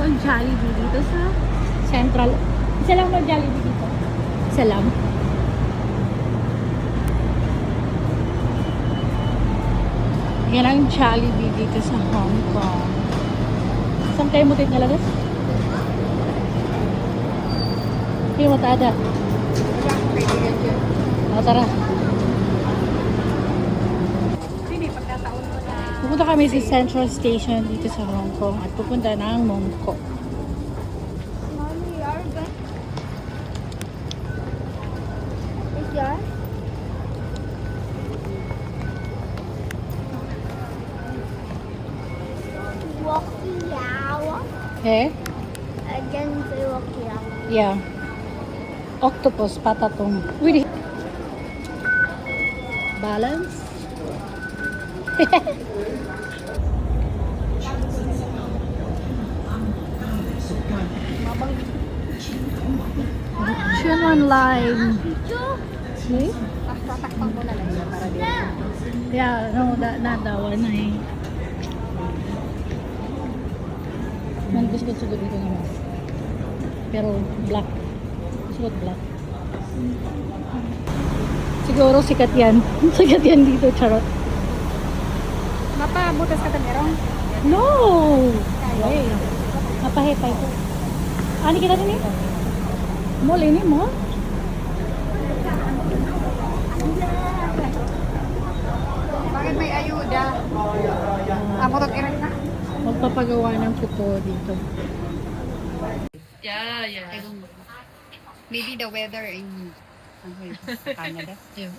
mag-Jollibee dito sa Central. Isa lang mag-Jollibee dito. Isa lang. Yan ang Jollibee dito sa Hong Kong. Saan kayo mutit nalagas? Hindi mo tada. O, tara. Pupunta kami sa Central Station dito sa Hong Kong at pupunta ng Mong Kok. Mommy, are you going? Is yours? Wakiawa? Eh? Again, say wakiawa. Yeah. Octopus, patatong. Wait. Balance? Chun on lime. See? Tatakpan ko na lang yan para din. Yeah, no, that one na eh. Man gusto ko dito naman. Pero black. Gusto ko black. Siguro sikat yan. Sikat yan dito, charot. Mapa, butas ka tamerong? No! Way. Napahipay ko. Ano kita din eh? Mall ini mo? Bakit may ayuda? Amo to kira na. Magpapagawa ng kuko dito. Maybe the weather in Canada. Yeah.